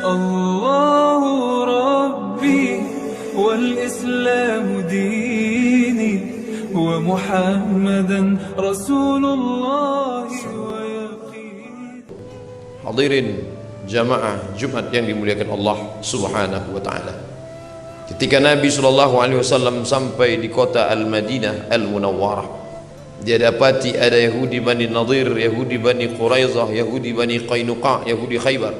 الله ربي والإسلام ديني ومحمدا رسول الله ويقيني. Hadirin jamaah Jumat yang dimuliakan Allah Subhanahu wa taala. Ketika Nabi SAW sampai di kota Al-Madinah Al-Munawwarah, dia dapati ada Yahudi Bani Nadir, Yahudi Bani Quraizah, Yahudi Bani Qainuqa, Yahudi Khaybar.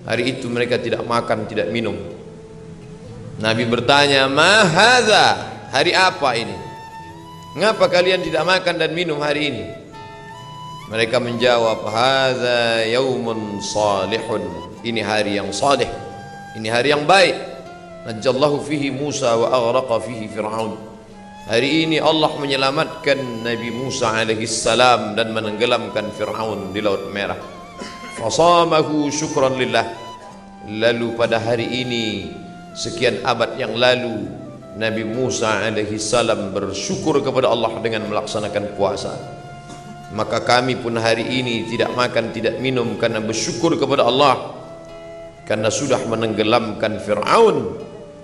Hari itu mereka tidak makan, tidak minum. Nabi bertanya, "Ma hadza? Hari apa ini? Mengapa kalian tidak makan dan minum hari ini?" Mereka menjawab, "Hadza yaumun salihun." Ini hari yang saleh, ini hari yang baik. Najjallahu fihi Musa wa aghraqa fihi Fir'aun. Hari ini Allah menyelamatkan Nabi Musa alaihi salam dan menenggelamkan Fir'aun di Laut Merah. Fasamahu syukran lillah. Lalu pada hari ini, sekian abad yang lalu, Nabi Musa alaihi salam bersyukur kepada Allah dengan melaksanakan puasa. Maka kami pun hari ini tidak makan, tidak minum karena bersyukur kepada Allah, karena sudah menenggelamkan Fir'aun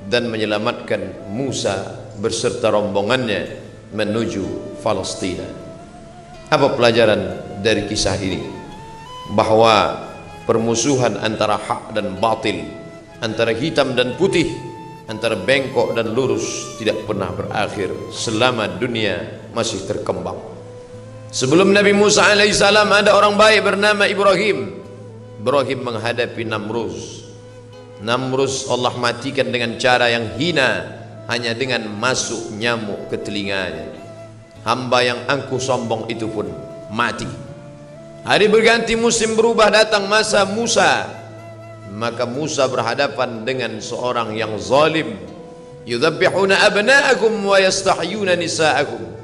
dan menyelamatkan Musa beserta rombongannya menuju Palestina. Apa pelajaran dari kisah ini? Bahwa permusuhan antara hak dan batil, antara hitam dan putih, antara bengkok dan lurus tidak pernah berakhir selama dunia masih terkembang. Sebelum Nabi Musa alaihissalam ada orang baik bernama Ibrahim. Ibrahim menghadapi Namrus. Namrus Allah matikan dengan cara yang hina, hanya dengan masuk nyamuk ke telinganya. Hamba yang angkuh sombong itu pun mati. Hari berganti musim berubah, datang masa Musa. Maka Musa berhadapan dengan seorang yang zalim. Yudhabbihuna abna'akum wa yastahyuna nisa'akum.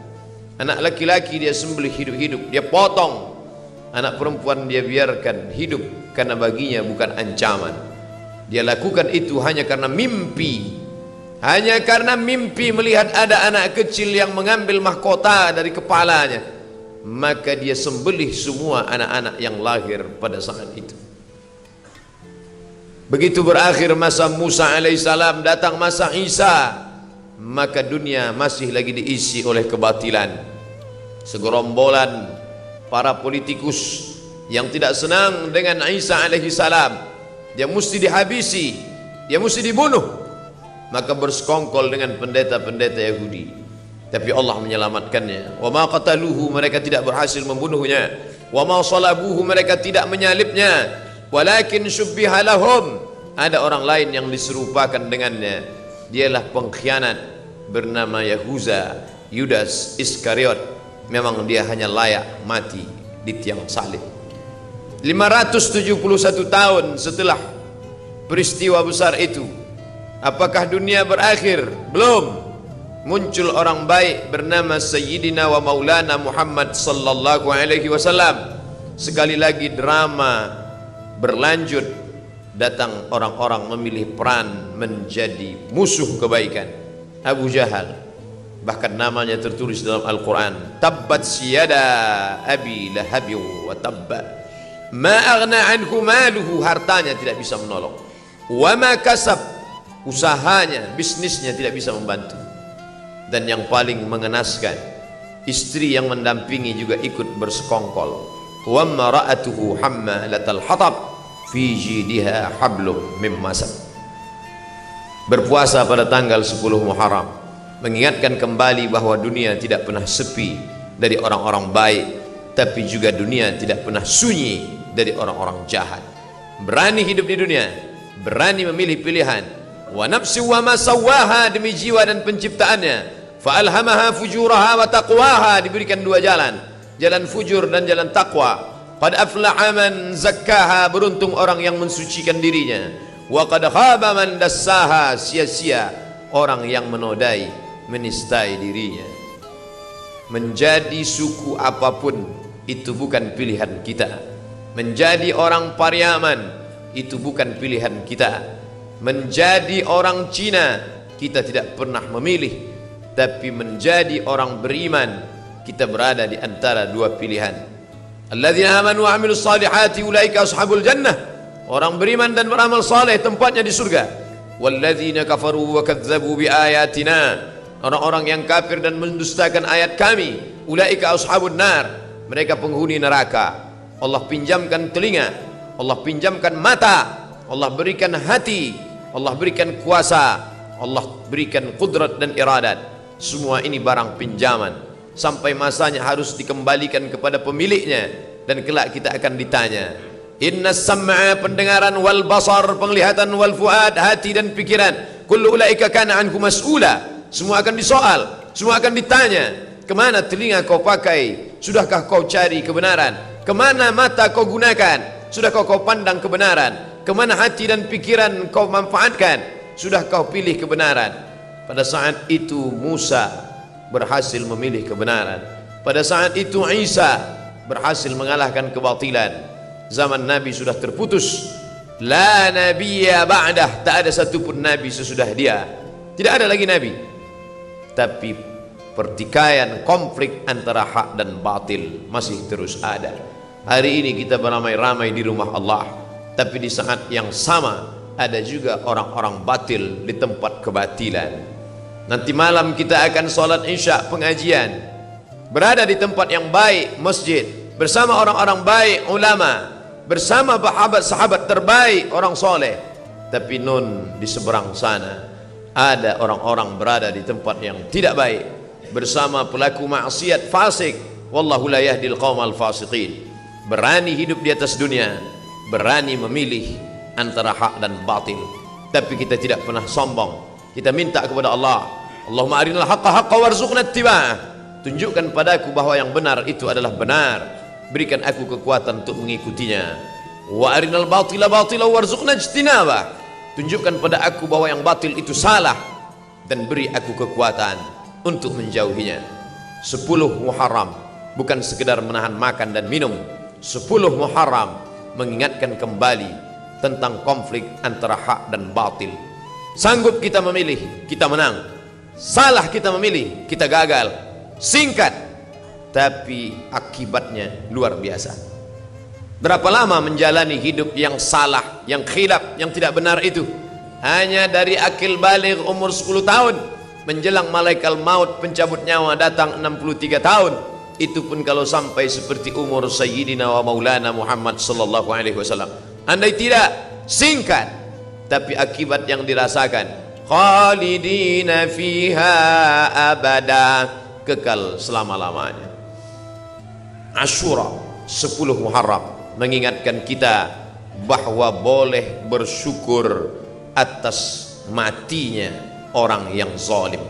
Anak laki-laki dia sembelih hidup-hidup, dia potong. Anak perempuan dia biarkan hidup karena baginya bukan ancaman. Dia lakukan itu hanya karena mimpi. Hanya karena mimpi melihat ada anak kecil yang mengambil mahkota dari kepalanya. Maka dia sembelih semua anak-anak yang lahir pada saat itu. Begitu berakhir masa Musa alaihissalam, datang masa Isa. Maka dunia masih lagi diisi oleh kebatilan. Segerombolan para politikus yang tidak senang dengan Isa alaihissalam, dia mesti dihabisi, dia mesti dibunuh. Maka bersekongkol dengan pendeta-pendeta Yahudi. Tapi Allah menyelamatkannya. Wa ma qataluhu, mereka tidak berhasil membunuhnya. Wa ma salabuhu, mereka tidak menyalibnya. Walakin syubbiha lahum, ada orang lain yang diserupakan dengannya. Dialah pengkhianat bernama Yahuza, Yudas Iskariot. Memang dia hanya layak mati di tiang salib. 571 tahun setelah peristiwa besar itu, apakah dunia berakhir? Belum. Muncul orang baik bernama Sayyidina wa Maulana Muhammad sallallahu alaihi wasallam. Sekali lagi drama berlanjut. Datang orang-orang memilih peran menjadi musuh kebaikan. Abu Jahal, bahkan namanya tertulis dalam Al-Quran, tabbat siyada abi lahabi wa tabba ma aghna anhu maluhu, hartanya tidak bisa menolong, wa ma kasab, usahanya, bisnisnya tidak bisa membantu. Dan yang paling mengenaskan, istri yang mendampingi juga ikut bersekongkol. Wa mara'atuhu hammalatal hatab fi jidiha hablum mim masad. Berpuasa pada tanggal 10 Muharram mengingatkan kembali bahwa dunia tidak pernah sepi dari orang-orang baik, tapi juga dunia tidak pernah sunyi dari orang-orang jahat. Berani hidup di dunia, berani memilih pilihan. Wa nafsi wa ma sawwaha, demi jiwa dan penciptaannya. Fa alhamaha fujuraha wa taqwaha, diberikan dua jalan, jalan fujur dan jalan takwa. Qad aflaha man zakkaha, beruntung orang yang mensucikan dirinya. Wa qad khaba man dassaha, sia-sia orang yang menodai, menistai dirinya. Menjadi suku apapun itu bukan pilihan kita. Menjadi orang Pariaman itu bukan pilihan kita. Menjadi orang Cina kita tidak pernah memilih. Tapi menjadi orang beriman, kita berada di antara dua pilihan. Alladzina amanu wa amilus salihati ulaika ashabul jannah Orang beriman dan beramal saleh tempatnya di surga. Walladzina kafaru wa kadzdzabu biayatina, orang-orang yang kafir dan mendustakan ayat kami, ulaika ashabun nar, mereka penghuni neraka. Allah pinjamkan telinga, Allah pinjamkan mata, Allah berikan hati, Allah berikan kuasa, Allah berikan kudrat dan iradat. Semua ini barang pinjaman, sampai masanya harus dikembalikan kepada pemiliknya, dan kelak kita akan ditanya. Inna sam'a, pendengaran, wal basar, penglihatan, wal fuad, hati dan pikiran, kullu ulaika kana anhu mas'ula, semua akan disoal, semua akan ditanya. Kemana telinga kau pakai? Sudahkah kau cari kebenaran? Kemana mata kau gunakan? Sudahkah kau pandang kebenaran? Kemana hati dan pikiran kau manfaatkan? Sudah kau pilih kebenaran? Pada saat itu Musa berhasil memilih kebenaran. Pada saat itu Isa berhasil mengalahkan kebatilan. Zaman Nabi sudah terputus. La nabiyya ba'dah, tak ada satupun Nabi sesudah dia. Tidak ada lagi Nabi. Tapi pertikaian, konflik antara hak dan batil masih terus ada. Hari ini kita beramai-ramai di rumah Allah, tapi di saat yang sama ada juga orang-orang batil di tempat kebatilan. Nanti malam kita akan sholat isya pengajian, berada di tempat yang baik, masjid, bersama orang-orang baik, ulama, bersama sahabat-sahabat terbaik, orang soleh. Tapi nun di seberang sana ada orang-orang berada di tempat yang tidak baik, bersama pelaku maksiat fasik. Wallahu la yahdil qaumal fasiqin. Berani hidup di atas dunia, berani memilih antara hak dan batil, tapi kita tidak pernah sombong. Kita minta kepada Allah, Allahumma arinal haqqa haqqa warzuqna ittiba'ah, tunjukkan padaku bahwa yang benar itu adalah benar, berikan aku kekuatan untuk mengikutinya. Wa arinal batila batila warzuqna ijtinabah, tunjukkan pada aku bahwa yang batil itu salah, dan beri aku kekuatan untuk menjauhinya. 10 Muharram bukan sekedar menahan makan dan minum. 10 Muharram mengingatkan kembali tentang konflik antara hak dan batil. Sanggup kita memilih, kita menang. Salah kita memilih, kita gagal. Singkat, tapi akibatnya luar biasa. Berapa lama menjalani hidup yang salah, yang khilaf, yang tidak benar itu? Hanya dari akil baligh umur 10 tahun menjelang malaikat maut pencabut nyawa datang 63 tahun. Itu pun kalau sampai seperti umur Sayyidina wa Maulana Muhammad sallallahu alaihi wasallam. Andai tidak, singkat, tapi akibat yang dirasakan, khalidina fiha abada, kekal selama-lamanya. Asyura 10 Muharram mengingatkan kita bahwa boleh bersyukur atas matinya orang yang zalim.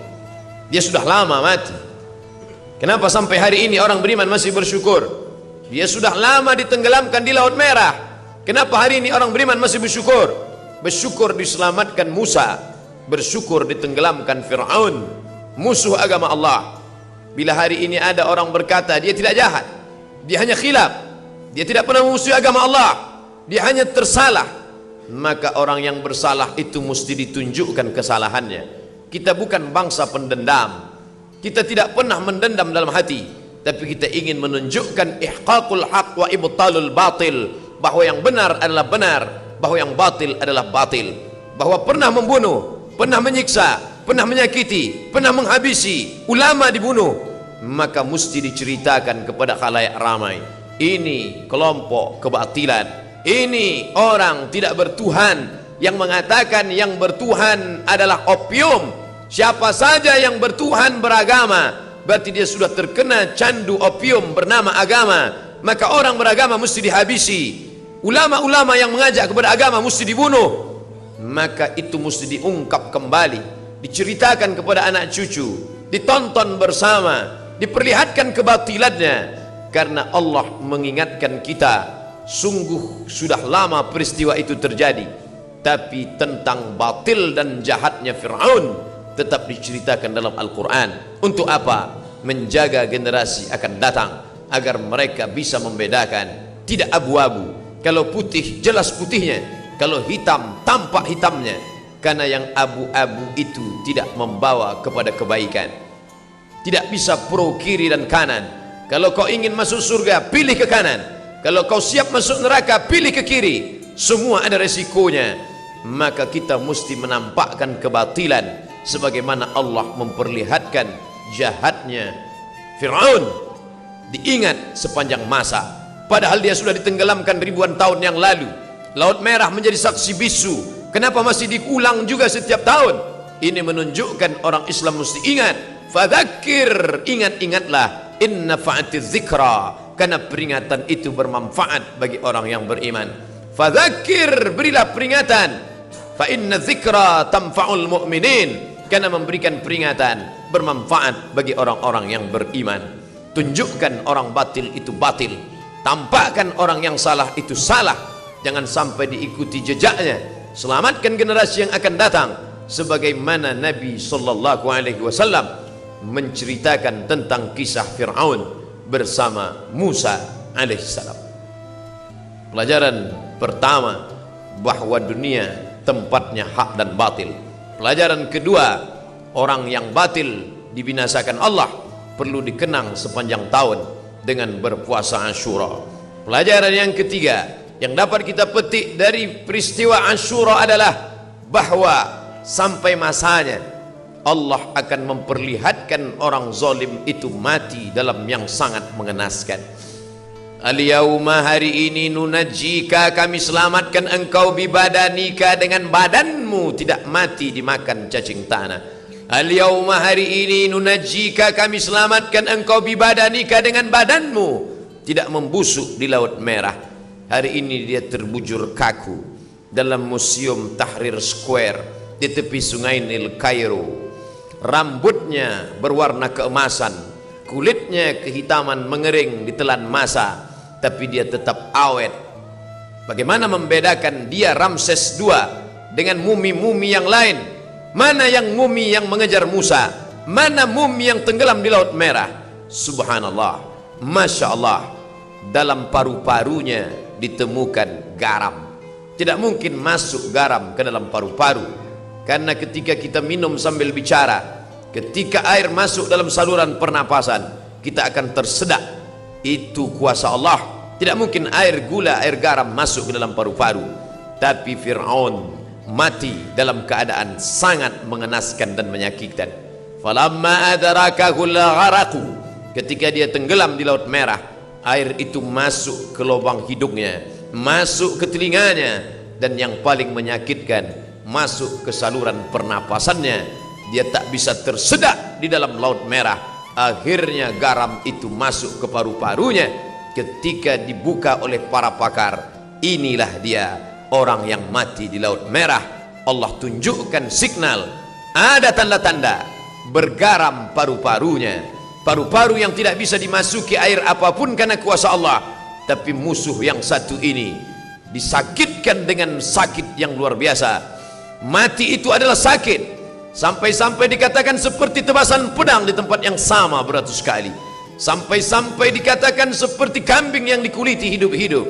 Dia sudah lama mati. Kenapa sampai hari ini orang beriman masih bersyukur? Dia sudah lama ditenggelamkan di Laut Merah. Kenapa hari ini orang beriman masih bersyukur? Bersyukur diselamatkan Musa, bersyukur ditenggelamkan Fir'aun, musuh agama Allah. Bila hari ini ada orang berkata dia tidak jahat, dia hanya khilaf, dia tidak pernah memusuhi agama Allah, dia hanya tersalah, maka orang yang bersalah itu mesti ditunjukkan kesalahannya. Kita bukan bangsa pendendam. Kita tidak pernah mendendam dalam hati, tapi kita ingin menunjukkan ihqaqul haq wa ibtalul batil, bahwa yang benar adalah benar, bahwa yang batil adalah batil, bahwa pernah membunuh, pernah menyiksa, pernah menyakiti, pernah menghabisi, ulama dibunuh, maka mesti diceritakan kepada khalayak ramai. Ini kelompok kebatilan, ini orang tidak bertuhan yang mengatakan yang bertuhan adalah opium. Siapa saja yang bertuhan beragama, berarti dia sudah terkena candu opium bernama agama. Maka orang beragama mesti dihabisi, ulama-ulama yang mengajak kepada agama mesti dibunuh. Maka itu mesti diungkap kembali, diceritakan kepada anak cucu, ditonton bersama, diperlihatkan kebatilannya. Karena Allah mengingatkan kita, sungguh sudah lama peristiwa itu terjadi, tapi tentang batil dan jahatnya Fir'aun tetap diceritakan dalam Al-Quran. Untuk apa? Menjaga generasi akan datang, agar mereka bisa membedakan. Tidak abu-abu, kalau putih jelas putihnya, kalau hitam tampak hitamnya. Karena yang abu-abu itu tidak membawa kepada kebaikan. Tidak bisa pro kiri dan kanan. Kalau kau ingin masuk surga, pilih ke kanan. Kalau kau siap masuk neraka, pilih ke kiri. semua ada resikonya. Maka kita mesti menampakkan kebatilan sebagaimana Allah memperlihatkan jahatnya Fir'aun. Diingat sepanjang masa, padahal dia sudah ditenggelamkan ribuan tahun yang lalu. Laut Merah menjadi saksi bisu. Kenapa masih diulang juga setiap tahun? Ini menunjukkan orang Islam mesti ingat. Fadzakir, ingat-ingatlah, inna fa'atiz zikra, karena peringatan itu bermanfaat bagi orang yang beriman. Fadzakir, berilah peringatan. Fa inna zikra tanfa'ul mu'minin, karena memberikan peringatan bermanfaat bagi orang-orang yang beriman. Tunjukkan orang batil itu batil, tampakkan orang yang salah itu salah. Jangan sampai diikuti jejaknya. Selamatkan generasi yang akan datang, sebagaimana Nabi sallallahu alaihi wasallam menceritakan tentang kisah Fir'aun bersama Musa alaihissalam. Pelajaran pertama, bahwa dunia tempatnya hak dan batil. Pelajaran kedua, orang yang batil dibinasakan Allah perlu dikenang sepanjang tahun dengan berpuasa Asyura. Pelajaran yang ketiga yang dapat kita petik dari peristiwa Asyura adalah bahwa sampai masanya Allah akan memperlihatkan orang zalim itu mati dalam yang sangat mengenaskan. Al-yauma, hari ini, nunajjika, kami selamatkan engkau bibadanika, dengan badanmu tidak mati dimakan cacing tanah. Al-yauma, hari ini, nunajjika, kami selamatkan engkau bibadanika, dengan badanmu tidak membusuk di Laut Merah. Hari ini dia terbujur kaku dalam Museum Tahrir Square di tepi sungai Nil Kairo. Rambutnya berwarna keemasan, kulitnya kehitaman mengering ditelan masa, tapi dia tetap awet. Bagaimana membedakan dia Ramses II dengan mumi-mumi yang lain? Mana yang mumi yang mengejar Musa? Mana mumi yang tenggelam di Laut Merah? Subhanallah, Masya Allah, dalam paru-parunya ditemukan garam. Tidak mungkin masuk garam ke dalam paru-paru, karena ketika kita minum sambil bicara, ketika air masuk dalam saluran pernapasan, kita akan tersedak. Itu kuasa Allah. Tidak mungkin air gula, air garam masuk ke dalam paru-paru. Tapi Fir'aun mati dalam keadaan sangat mengenaskan dan menyakitkan. Falamma adrakahul gharaqu, ketika dia tenggelam di Laut Merah, air itu masuk ke lubang hidungnya, masuk ke telinganya, dan yang paling menyakitkan, masuk ke saluran pernapasannya. Dia tak bisa tersedak di dalam Laut Merah. Akhirnya garam itu masuk ke paru-parunya. Ketika dibuka oleh para pakar, inilah dia orang yang mati di Laut Merah. Allah tunjukkan signal, ada tanda-tanda bergaram paru-parunya. Paru-paru yang tidak bisa dimasuki air apapun karena kuasa Allah. Tapi musuh yang satu ini disakitkan dengan sakit yang luar biasa. Mati itu adalah sakit, sampai-sampai dikatakan seperti tebasan pedang di tempat yang sama beratus kali. Sampai-sampai dikatakan seperti kambing yang dikuliti hidup-hidup.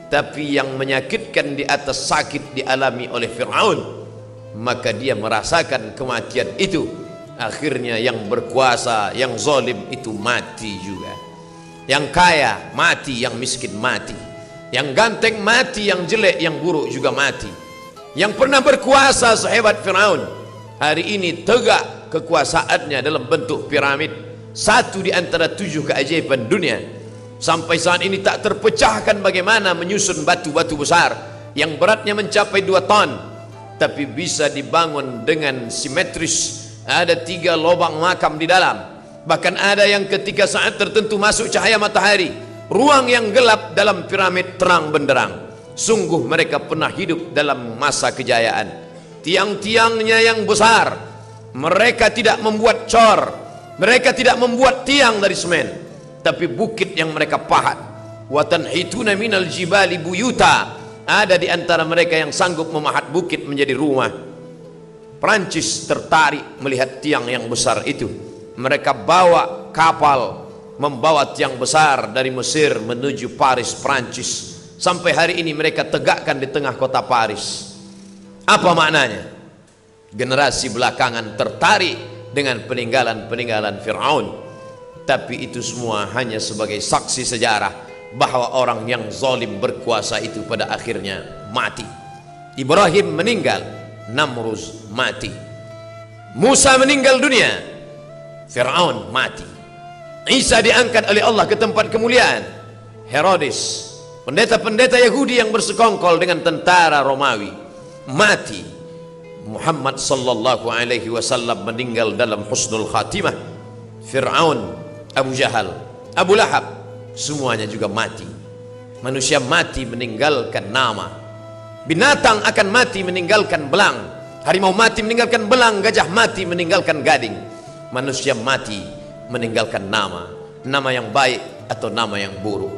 Tapi yang menyakitkan di atas sakit dialami oleh Fir'aun. Maka dia merasakan kematian itu. Akhirnya yang berkuasa, yang zalim itu mati juga. Yang kaya mati, yang miskin mati. Yang ganteng mati, yang jelek, yang buruk juga mati. Yang pernah berkuasa sehebat Fir'aun, hari ini tegak kekuasaannya dalam bentuk piramid, satu di antara 7 keajaiban dunia. Sampai saat ini tak terpecahkan bagaimana menyusun batu-batu besar yang beratnya mencapai 2 ton, tapi bisa dibangun dengan simetris. Ada 3 lubang makam di dalam. Bahkan ada yang ketika saat tertentu masuk cahaya matahari, ruang yang gelap dalam piramid terang benderang. Sungguh mereka pernah hidup dalam masa kejayaan. Tiang-tiangnya yang besar, mereka tidak membuat cor, mereka tidak membuat tiang dari semen, tapi bukit yang mereka pahat. Wa tanhituna minal jibali buyuta, ada di antara mereka yang sanggup memahat bukit menjadi rumah. Prancis tertarik melihat tiang yang besar itu. Mereka bawa kapal membawa tiang besar dari Mesir menuju Paris, Prancis. Sampai hari ini mereka tegakkan di tengah kota Paris. Apa maknanya? Generasi belakangan tertarik dengan peninggalan-peninggalan Fir'aun. Tapi itu semua hanya sebagai saksi sejarah bahwa orang yang zalim berkuasa itu pada akhirnya mati. Ibrahim meninggal, Namruz mati. Musa meninggal dunia, Fir'aun mati. Isa diangkat oleh Allah ke tempat kemuliaan. Herodes, pendeta-pendeta Yahudi yang bersekongkol dengan tentara Romawi, mati. Muhammad sallallahu alaihi wasallam meninggal dalam husnul khatimah. Fir'aun, Abu Jahal, Abu Lahab, semuanya juga mati. Manusia mati meninggalkan nama. Binatang akan mati meninggalkan belang. Harimau mati meninggalkan belang. Gajah mati meninggalkan gading. Manusia mati meninggalkan nama. Nama yang baik atau nama yang buruk.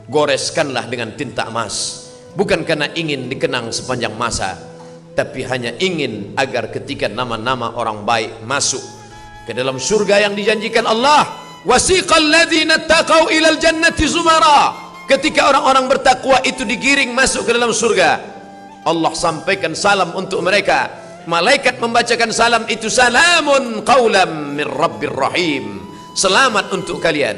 Goreskanlah dengan tinta emas, bukan karena ingin dikenang sepanjang masa, tapi hanya ingin agar ketika nama-nama orang baik masuk ke dalam surga yang dijanjikan Allah, wasiqal ladzina taqau ilal jannati zumara, ketika orang-orang bertakwa itu digiring masuk ke dalam surga, Allah sampaikan salam untuk mereka. Malaikat membacakan salam itu, salamun qaulam mir rabbir rahim, selamat untuk kalian,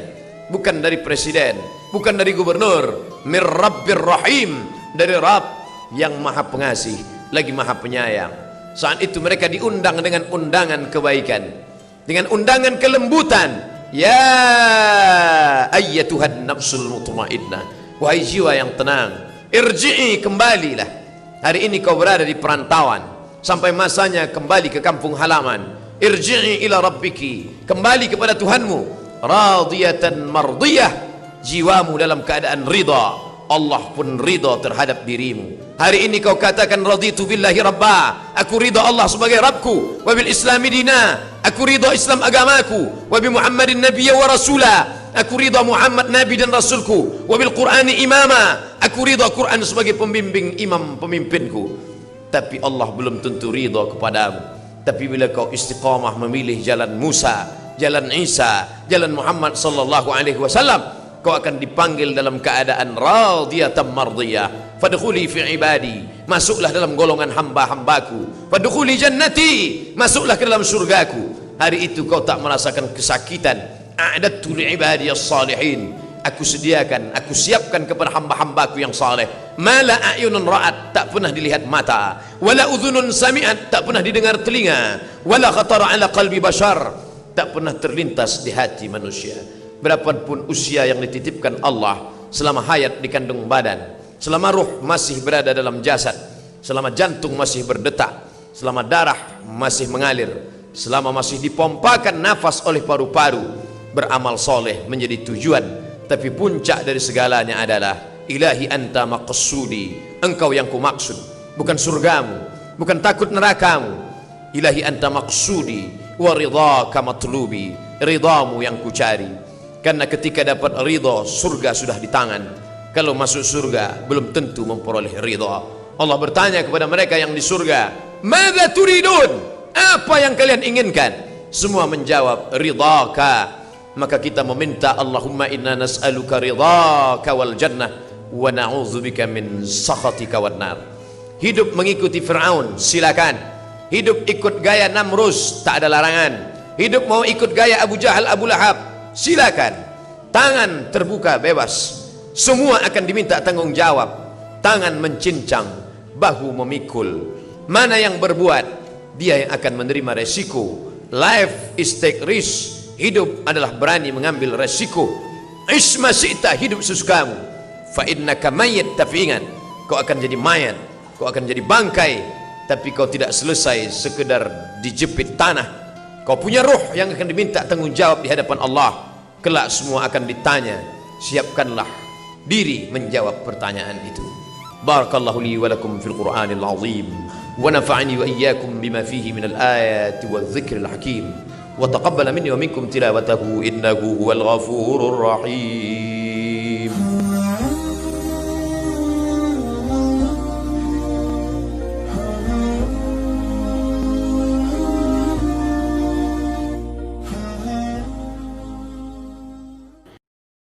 bukan dari presiden, bukan dari gubernur, mir rabbir rahim, dari Rabb yang maha pengasih lagi maha penyayang. Saat itu mereka diundang dengan undangan kebaikan, dengan undangan kelembutan. Ya ayyatuhan nafsul mutmainnah, wahai jiwa yang tenang, irji'i, kembalilah. Hari ini kau berada di perantauan, sampai masanya kembali ke kampung halaman. Irji'i ila rabbiki, kembali kepada Tuhanmu. Radiyatan mardiyah, jiwamu dalam keadaan ridha, Allah pun ridha terhadap dirimu. Hari ini kau katakan raditu billahi rabba, aku ridha Allah sebagai Rabbku, wa bil islami dina, aku ridha Islam agamaku, wa bi Muhammadin nabiyya wa rasula, aku ridha Muhammad nabi dan rasulku, wa bil Qur'ani imama, aku ridha Quran sebagai pembimbing imam pemimpinku. Tapi Allah belum tentu ridha kepadamu. Tapi bila kau istiqamah memilih jalan Musa, jalan Isa, jalan Muhammad sallallahu alaihi wasallam, kau akan dipanggil dalam keadaan radiyatan mardiyah. Fadkhuli fi ibadi, masuklah dalam golongan hamba-hambaku. Fadkhuli jannati, masuklah ke dalam surgaku. Hari itu kau tak merasakan kesakitan. A'dadtu li ibadiyas salihin, aku sediakan, aku siapkan kepada hamba-hambaku yang saleh. Mala a'yunun ra'at, tak pernah dilihat mata. Wala udhunun sami'at, tak pernah didengar telinga. Wala khatara ala qalbi bashar, tak pernah terlintas di hati manusia. Berapapun usia yang dititipkan Allah, selama hayat di kandung badan, selama ruh masih berada dalam jasad, selama jantung masih berdetak, selama darah masih mengalir, selama masih dipompakan nafas oleh paru-paru, beramal soleh menjadi tujuan. Tapi puncak dari segalanya adalah ilahi anta maqsudi, engkau yang kumaksud, bukan surgamu, bukan takut nerakamu. Ilahi anta maqsudi wa ridhaka matlubi, ridhamu yang kucari. Karena ketika dapat ridha, surga sudah di tangan. Kalau masuk surga belum tentu memperoleh ridha. Allah bertanya kepada mereka yang di surga, madza turidun, apa yang kalian inginkan? Semua menjawab ridhaka. Maka kita meminta, Allahumma inna nas'aluka ridhaka wal jannah wa na'udzubika min sakhatika wan nar. Hidup mengikuti Fir'aun silakan, hidup ikut gaya Namruz tak ada larangan, hidup mau ikut gaya Abu Jahal, Abu Lahab silakan. Tangan terbuka bebas, semua akan diminta tanggung jawab. Tangan mencincang, bahu memikul. Mana yang berbuat, dia yang akan menerima resiko. Life is take risk, hidup adalah berani mengambil resiko. Isma syi'ta, hidup sesukamu. Fa innaka mayyit, tapi ingat, kau akan jadi mayat, kau akan jadi bangkai. Tapi kau tidak selesai sekedar dijepit tanah. Kau punya ruh yang akan diminta tanggung jawab di hadapan Allah. Kelak semua akan ditanya. Siapkanlah diri menjawab pertanyaan itu. Barakallahu li wa lakum fil Qur'anil azim, wa nafa'ani wa iyyakum bima fihi minal ayati wadh-dhikril hakim, wa taqabbala minni wa minkum tilawatahu innahu huwal ghafurur rahim.